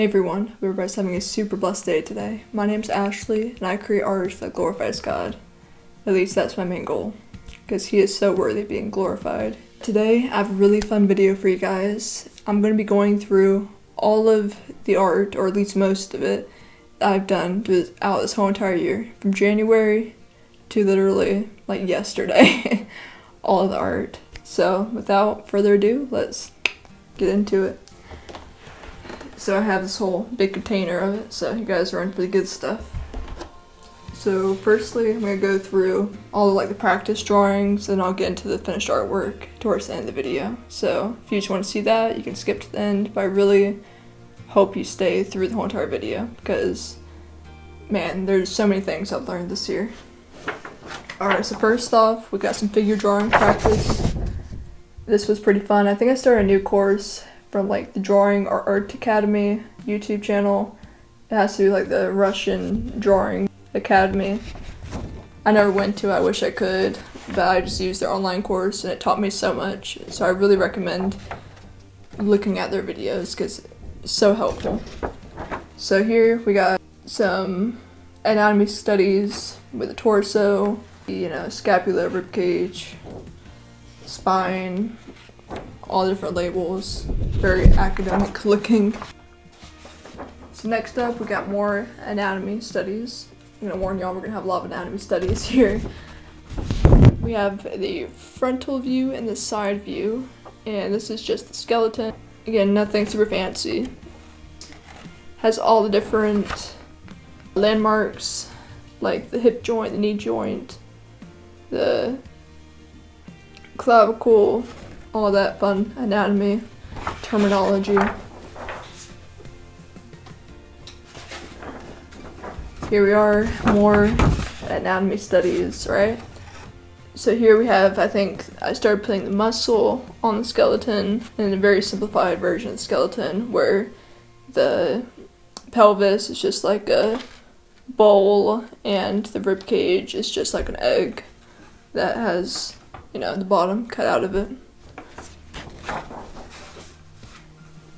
Hey everyone, hope everybody's having a super blessed day today. My name's Ashley, and I create art that glorifies God. At least that's my main goal, because He is so worthy of being glorified. Today, I have a really fun video for you guys. I'm going to be going through all of the art, or at least most of it, that I've done throughout this whole entire year. From January to literally, like yesterday. All of the art. So, without further ado, let's get into it. So I have this whole big container of it, so you guys are in for the good stuff. So firstly, I'm going to go through all of the practice drawings, and I'll get into the finished artwork towards the end of the video. So if you just want to see that, you can skip to the end, but I really hope you stay through the whole entire video, because, man, there's so many things I've learned this year. Alright, so first off, we got some figure drawing practice. This was pretty fun. I think I started a new course from the Drawing or Art Academy YouTube channel. It has to be the Russian Drawing Academy. I never went to, I wish I could, but I just used their online course and it taught me so much. So I really recommend looking at their videos because it's so helpful. So here we got some anatomy studies with the torso, scapula, ribcage, spine, all different labels, very academic looking. So next up we got more anatomy studies. I'm gonna warn y'all, we're gonna have a lot of anatomy studies here. We have the frontal view and the side view, and this is just the skeleton. Again, nothing super fancy. Has all the different landmarks, like the hip joint, the knee joint, the clavicle, all that fun anatomy terminology. Here we are, more anatomy studies, right? So here we have, I think I started putting the muscle on the skeleton in a very simplified version of the skeleton, where the pelvis is just like a bowl and the rib cage is just like an egg that has, the bottom cut out of it.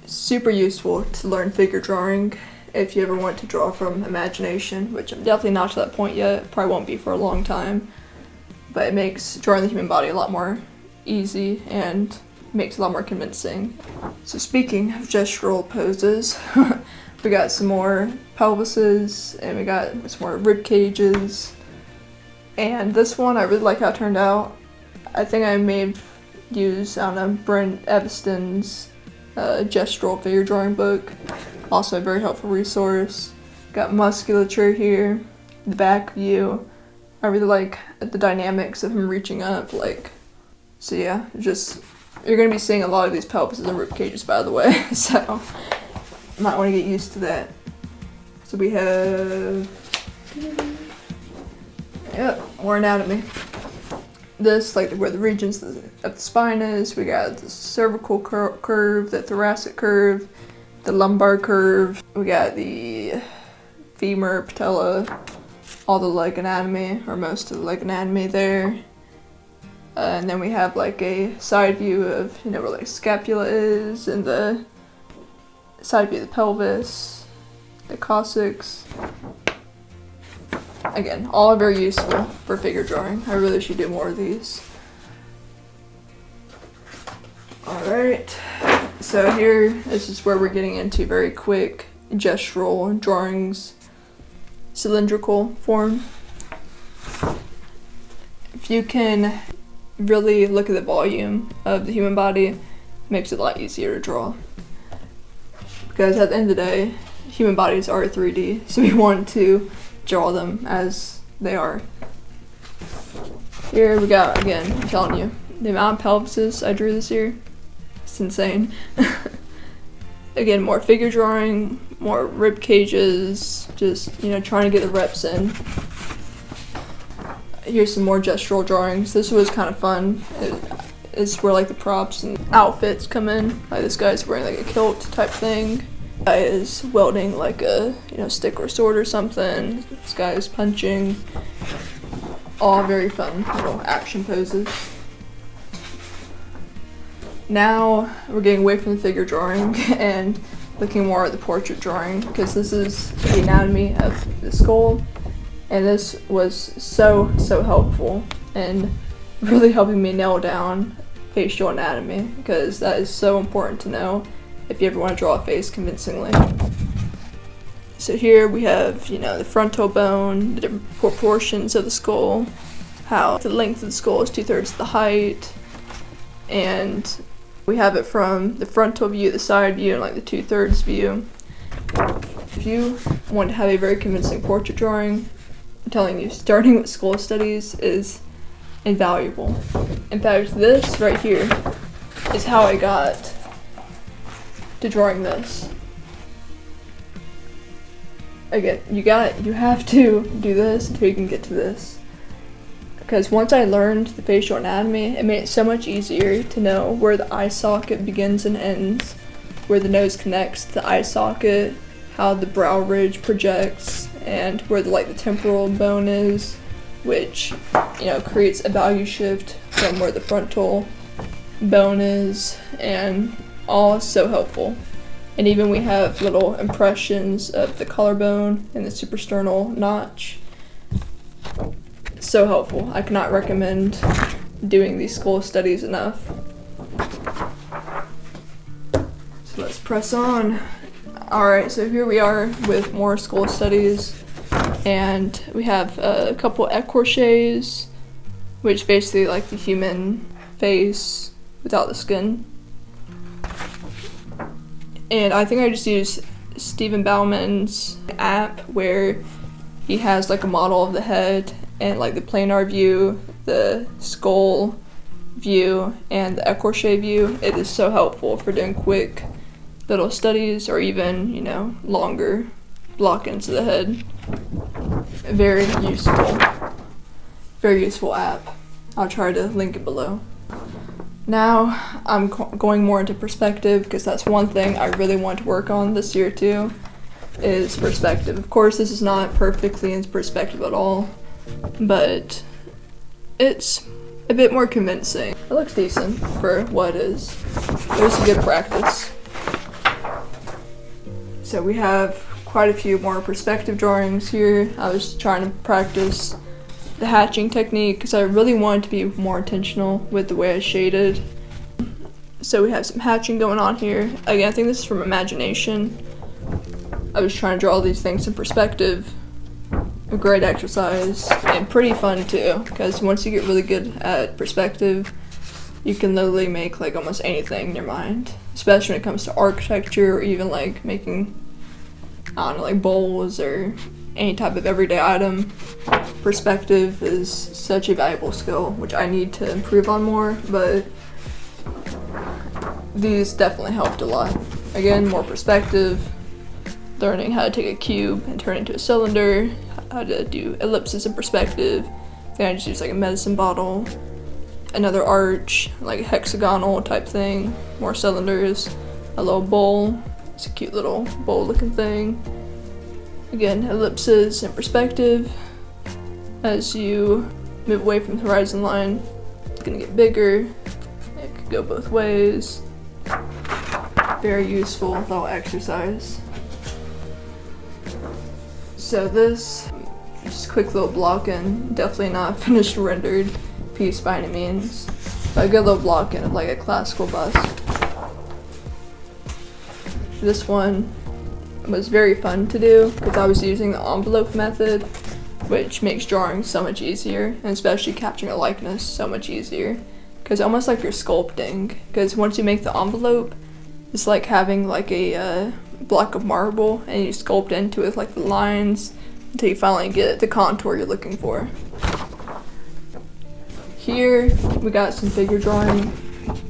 Super useful to learn figure drawing if you ever want to draw from imagination, which I'm definitely not to that point yet, probably won't be for a long time, but it makes drawing the human body a lot more easy and makes it a lot more convincing. So speaking of gestural poses, we got some more pelvises, and we got some more rib cages, and this one I really like how it turned out. I think I may use, Brent Evanston's Gestural figure drawing book. Also a very helpful resource. Got musculature here, the back view. I really like the dynamics of him reaching up, so yeah, you're gonna be seeing a lot of these pelvises and rib cages, by the way, so you might want to get used to that. So we have, more anatomy. This, where the regions of the spine is, we got the cervical curve, the thoracic curve, the lumbar curve, we got the femur, patella, all the leg anatomy, or most of the leg anatomy there. And then we have a side view of, where the scapula is, and the side view of the pelvis, the coccyx. Again, all very useful for figure drawing. I really should do more of these. Alright, so here, this is where we're getting into very quick gestural drawings, cylindrical form. If you can really look at the volume of the human body, it makes it a lot easier to draw. Because at the end of the day, human bodies are 3D, so we want to draw them as they are. Here we got, again, I'm telling you, the amount of pelvises I drew this year, it's insane. Again, more figure drawing, more rib cages, just, trying to get the reps in. Here's some more gestural drawings. This was kind of fun. It's where the props and outfits come in. This guy's wearing a kilt type thing. Guy is welding a stick or sword or something. This guy is punching. All very fun little action poses. Now we're getting away from the figure drawing and looking more at the portrait drawing, because this is the anatomy of the skull, and this was so helpful in really helping me nail down facial anatomy, because that is so important to know if you ever want to draw a face convincingly. So here we have, the frontal bone, the different proportions of the skull, how the length of the skull is 2/3 the height, and we have it from the frontal view, the side view, and like the 2/3 view. If you want to have a very convincing portrait drawing, I'm telling you, starting with skull studies is invaluable. In fact, this right here is how I got to drawing this. Again, you have to do this until you can get to this. Because once I learned the facial anatomy, it made it so much easier to know where the eye socket begins and ends, where the nose connects to the eye socket, how the brow ridge projects, and where the temporal bone is, which, creates a value shift from where the frontal bone is, and all is so helpful. And even we have little impressions of the collarbone and the suprasternal notch. So helpful. I cannot recommend doing these skull studies enough. So let's press on. Alright, so here we are with more skull studies, and we have a couple écorchés, which basically like the human face without the skin. And I think I just used Stephen Bauman's app, where he has a model of the head and the planar view, the skull view, and the écorché view. It is so helpful for doing quick little studies, or even, longer block-ins of the head. Very useful app. I'll try to link it below. Now I'm going more into perspective, because that's one thing I really want to work on this year too, is perspective. Of course, this is not perfectly in perspective at all, but it's a bit more convincing. It looks decent for what it is. There's a good practice. So we have quite a few more perspective drawings here. I was trying to practice the hatching technique, because I really wanted to be more intentional with the way I shaded. So we have some hatching going on here. Again, I think this is from imagination. I was trying to draw all these things in perspective. A great exercise, and pretty fun too, because once you get really good at perspective, you can literally make almost anything in your mind, especially when it comes to architecture, or even making, bowls or any type of everyday item. Perspective is such a valuable skill, which I need to improve on more, but these definitely helped a lot. Again, more perspective, learning how to take a cube and turn it into a cylinder, how to do ellipses in perspective. Then I just use a medicine bottle, another arch, a hexagonal type thing, more cylinders, a little bowl. It's a cute little bowl looking thing. Again, ellipses in perspective. As you move away from the horizon line, it's gonna get bigger. It could go both ways. Very useful little exercise. So this, just a quick little block in, definitely not finished rendered piece by any means, but a good little block in of a classical bust. This one was very fun to do, because I was using the envelope method, which makes drawing so much easier, and especially capturing a likeness so much easier, because almost like you're sculpting, because once you make the envelope, it's like having a block of marble, and you sculpt into it the lines until you finally get the contour you're looking for. Here we got some figure drawing.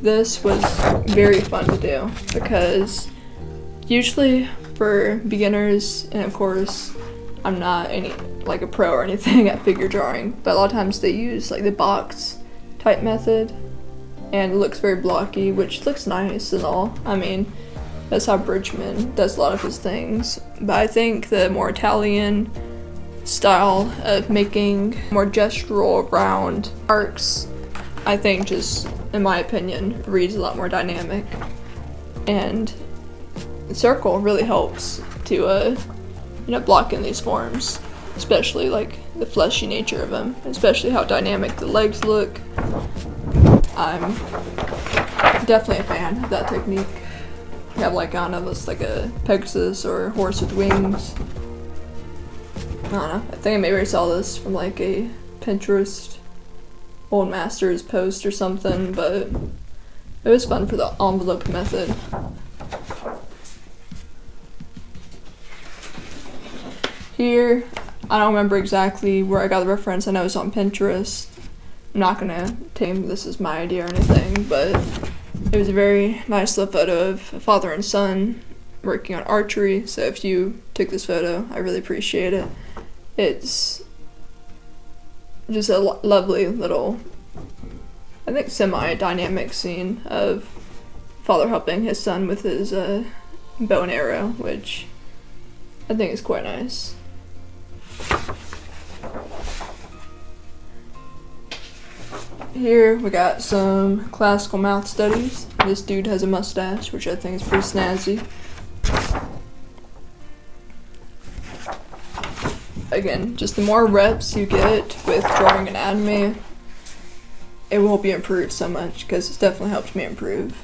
This was very fun to do, because usually for beginners, and of course I'm not a pro or anything at figure drawing, but a lot of times they use the box type method, and it looks very blocky, which looks nice and all. I mean, that's how Bridgman does a lot of his things, but I think the more Italian style of making more gestural round arcs, I think, just in my opinion, reads a lot more dynamic, and the circle really helps to block in these forms, especially like the fleshy nature of them, especially how dynamic the legs look. I'm definitely a fan of that technique. You have like, I don't know, this like a Pegasus or a horse with wings. I don't know, I think I maybe saw this from like a Pinterest old masters post or something, but it was fun for the envelope method. Here, I don't remember exactly where I got the reference. I know it's on Pinterest. I'm not gonna claim this is my idea or anything, but it was a very nice little photo of a father and son working on archery. So if you took this photo, I really appreciate it. It's just a lovely little, I think, semi-dynamic scene of father helping his son with his bow and arrow, which I think is quite nice. Here we got some classical mouth studies. This dude has a mustache, which I think is pretty snazzy. Again, just the more reps you get with drawing anatomy, it will be improved so much, because it's definitely helped me improve.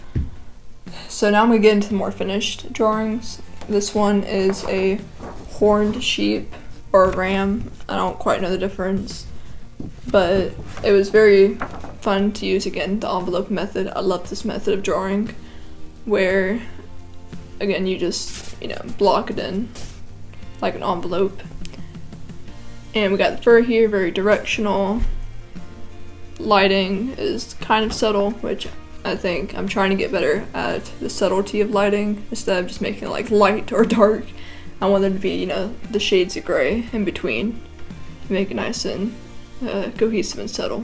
So now I'm going to get into the more finished drawings. This one is a horned sheep or a ram. I don't quite know the difference, but it was very fun to use, again, the envelope method. I love this method of drawing where, again, you just, block it in like an envelope. And we got the fur here, very directional. Lighting is kind of subtle, which I think I'm trying to get better at the subtlety of lighting instead of just making it like light or dark. I want them to be, the shades of gray in between to make it nice and cohesive and subtle.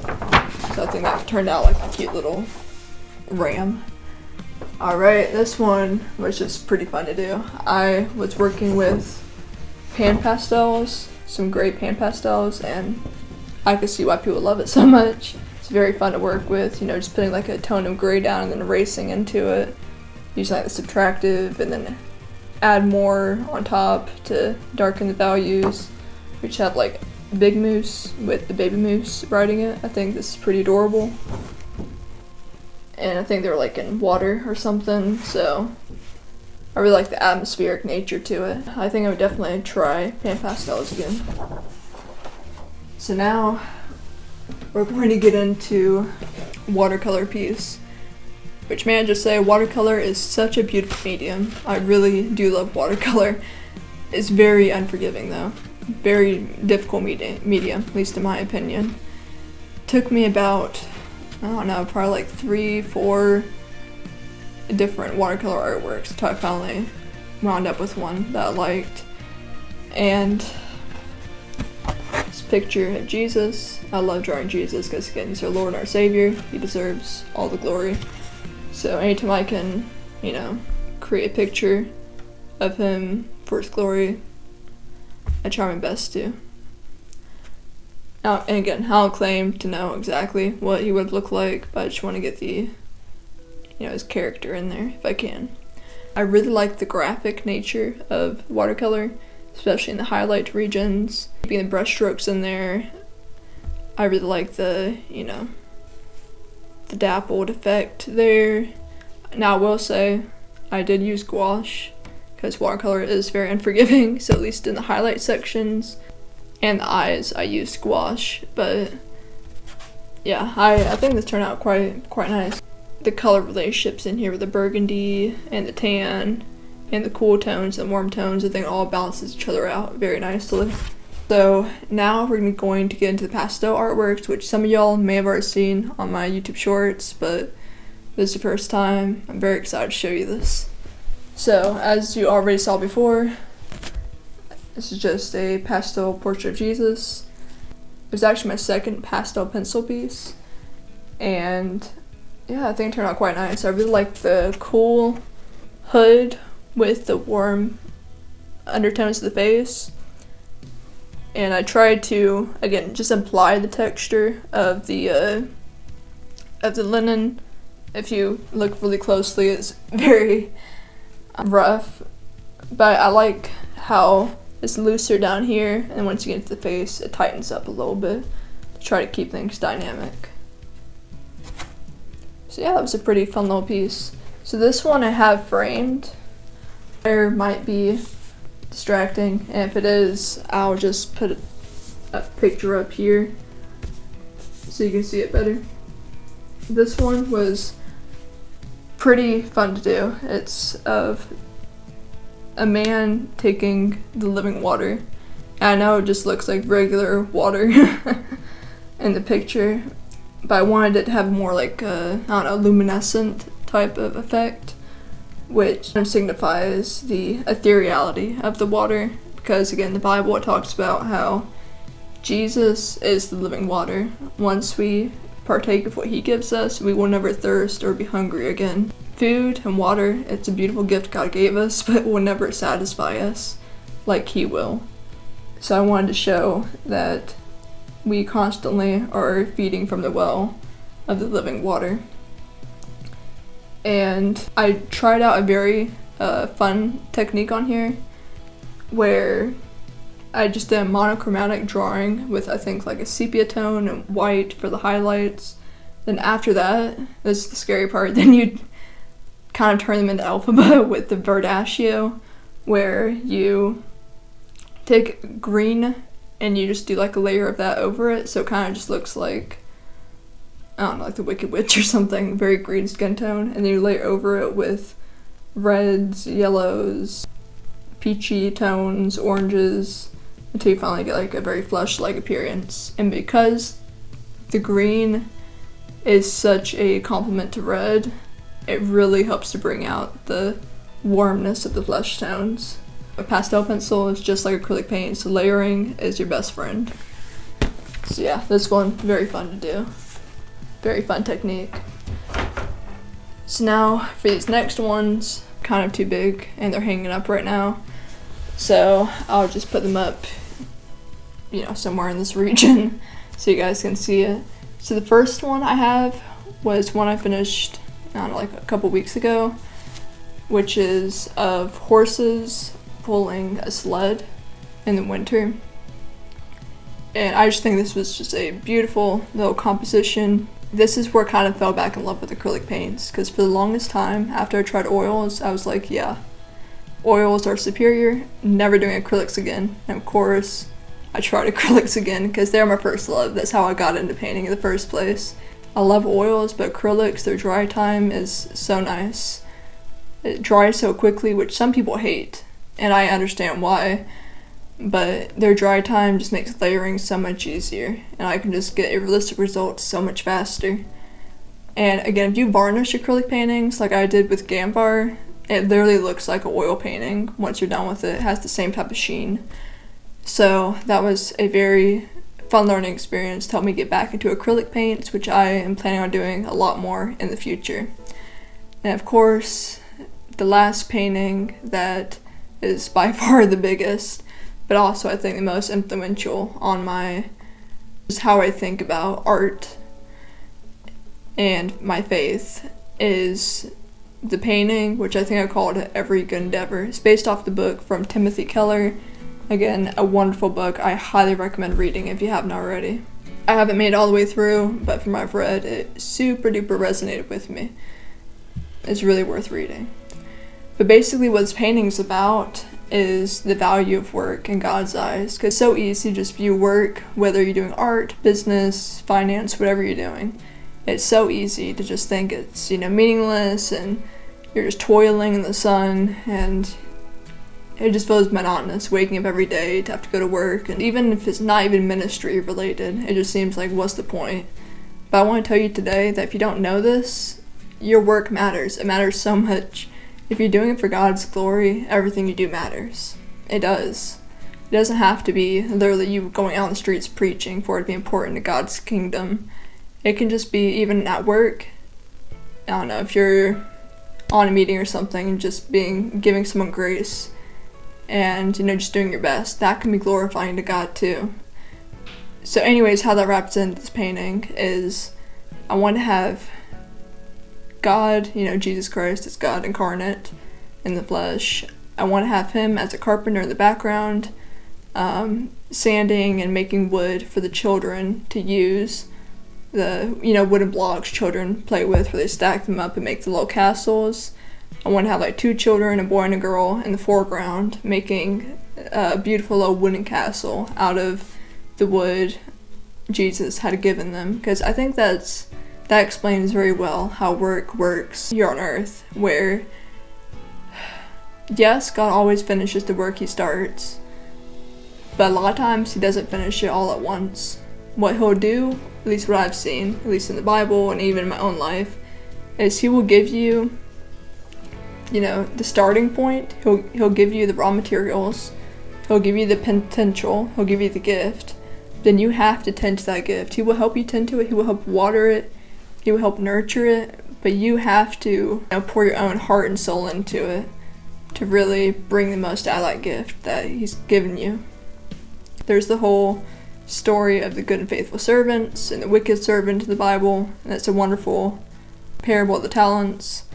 So I think that turned out like a cute little ram. Alright, this one was just pretty fun to do. I was working with pan pastels, some gray pan pastels, and I could see why people love it so much. It's very fun to work with, just putting like a tone of gray down and then erasing into it, using like the subtractive, and then add more on top to darken the values. We just have like Big Moose with the baby moose riding it. I think this is pretty adorable. And I think they were like in water or something, so I really like the atmospheric nature to it. I think I would definitely try pan pastels again. So now we're going to get into watercolor piece, which, may I just say, watercolor is such a beautiful medium. I really do love watercolor. It's very unforgiving though. Very difficult medium, at least in my opinion. Took me about, I don't know, probably like 3-4 different watercolor artworks until I finally wound up with one that I liked. And this picture of Jesus. I love drawing Jesus because, again, he's our Lord and our Savior. He deserves all the glory. So anytime I can, create a picture of him for his glory, I try my best to. Now, and again, I don't claim to know exactly what he would look like, but I just want to get the, his character in there if I can. I really like the graphic nature of watercolor, especially in the highlight regions, keeping the brush strokes in there. I really like the, the dappled effect there. Now, I will say, I did use gouache, because watercolor is very unforgiving, so at least in the highlight sections and the eyes, I used gouache. But yeah, I think this turned out quite nice. The color relationships in here with the burgundy and the tan and the cool tones and warm tones, I think all balances each other out very nicely. So now we're going to get into the pastel artworks, which some of y'all may have already seen on my YouTube shorts, but this is the first time. I'm very excited to show you this. So, as you already saw before, this is just a pastel portrait of Jesus. It was actually my second pastel pencil piece, and yeah, I think it turned out quite nice. I really like the cool hood with the warm undertones of the face, and I tried to, again, just imply the texture of the linen. If you look really closely, it's very rough, but I like how it's looser down here, and once you get into the face, it tightens up a little bit to try to keep things dynamic. So yeah, that was a pretty fun little piece. So this one I have framed. There might be distracting, and if it is, I'll just put a picture up here so you can see it better. This one was pretty fun to do. It's of a man taking the living water. And I know it just looks like regular water in the picture, but I wanted it to have more like a, I don't know, luminescent type of effect, which signifies the ethereality of the water, because again, the Bible talks about how Jesus is the living water. Once we partake of what he gives us, we will never thirst or be hungry again. Food and water, it's a beautiful gift God gave us, but it will never satisfy us like he will. So I wanted to show that we constantly are feeding from the well of the living water. And I tried out a very fun technique on here where I just did a monochromatic drawing with, I think, like a sepia tone and white for the highlights. Then after that, this is the scary part, then you kind of turn them into alphabet with the verdaccio, where you take green and you just do like a layer of that over it, so it kind of just looks like, I don't know, like the Wicked Witch or something, very green skin tone, and then you layer over it with reds, yellows, peachy tones, oranges, until you finally get like a very flesh-like appearance. And because the green is such a complement to red, it really helps to bring out the warmness of the flesh tones. A pastel pencil is just like acrylic paint, so layering is your best friend. So yeah, this one, very fun to do. Very fun technique. So now for these next ones, kind of too big and they're hanging up right now. So I'll just put them up, you know, somewhere in this region so you guys can see it. So the first one I have was one I finished, I don't know, like a couple weeks ago, which is of horses pulling a sled in the winter. And I just think this was just a beautiful little composition. This is where I kind of fell back in love with acrylic paints, because for the longest time after I tried oils, I was like, yeah, oils are superior, never doing acrylics again. And of course, I tried acrylics again because they're my first love. That's how I got into painting in the first place. I love oils, but acrylics, their dry time is so nice. It dries so quickly, which some people hate, and I understand why, but their dry time just makes layering so much easier, and I can just get a realistic result so much faster. And again, if you varnish acrylic paintings like I did with Gambar, it literally looks like an oil painting once you're done with it. It has the same type of sheen. So that was a very fun learning experience to help me get back into acrylic paints, which I am planning on doing a lot more in the future. And of course, the last painting that is by far the biggest, but also I think the most influential on my, just how I think about art and my faith, is the painting, which I think I called Every Good Endeavor. It's based off the book from Timothy Keller. Again, a wonderful book. I highly recommend reading if you haven't already. I haven't made it all the way through, but from what I've read, it super duper resonated with me. It's really worth reading. But basically what this painting's about is the value of work in God's eyes. Because it's so easy to just view work, whether you're doing art, business, finance, whatever you're doing. It's so easy to just think it's, you know, meaningless and you're just toiling in the sun, and it just feels monotonous waking up every day to have to go to work. And even if it's not even ministry related, it just seems like, what's the point? But I want to tell you today that if you don't know this, your work matters. It matters so much. If you're doing it for God's glory, everything you do matters. It does. It doesn't have to be literally you going out on the streets preaching for it to be important to God's kingdom. It can just be even at work. I don't know, if you're on a meeting or something and just giving someone grace and, you know, just doing your best, that can be glorifying to God too. So anyways, how that wraps into this painting is I want to have God, you know, Jesus Christ is God incarnate, in the flesh. I want to have him as a carpenter in the background, sanding and making wood for the children to use. The wooden blocks children play with, where they stack them up and make the little castles. I want to have like 2 children, a boy and a girl, in the foreground making a beautiful little wooden castle out of the wood Jesus had given them, because I think that explains very well how work works here on earth, where yes, God always finishes the work he starts, but a lot of times he doesn't finish it all at once. What he'll do, at least what I've seen, at least in the Bible and even in my own life, is he will give you, the starting point. He'll give you the raw materials, he'll give you the potential, he'll give you the gift. Then you have to tend to that gift. He will help you tend to it, he will help water it, he will help nurture it, but you have to pour your own heart and soul into it to really bring the most out of that gift that he's given you. There's the whole story of the good and faithful servants and the wicked servant in the Bible, and it's a wonderful parable of the talents.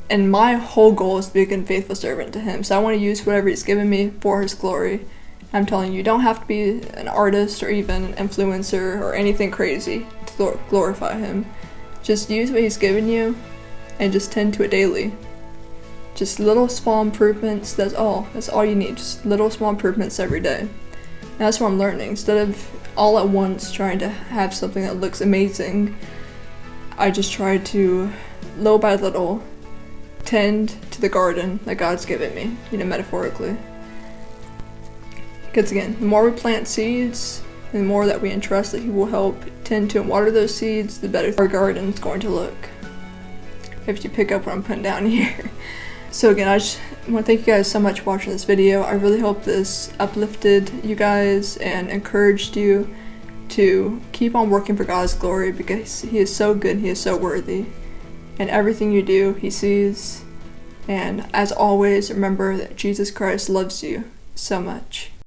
And my whole goal is to be a good and faithful servant to him, so I want to use whatever he's given me for his glory. I'm telling you, you don't have to be an artist or even an influencer or anything crazy to glorify him. Just use what he's given you and just tend to it daily. Just little small improvements, that's all you need, just little small improvements every day. And that's what I'm learning. Instead of all at once trying to have something that looks amazing, I just try to, little by little, tend to the garden that God's given me, metaphorically. Because again, the more we plant seeds, and the more that we entrust that he will help tend to and water those seeds, the better our garden is going to look. If you pick up what I'm putting down here. So again, I just want to thank you guys so much for watching this video. I really hope this uplifted you guys and encouraged you to keep on working for God's glory, because he is so good, he is so worthy. And everything you do, he sees. And as always, remember that Jesus Christ loves you so much.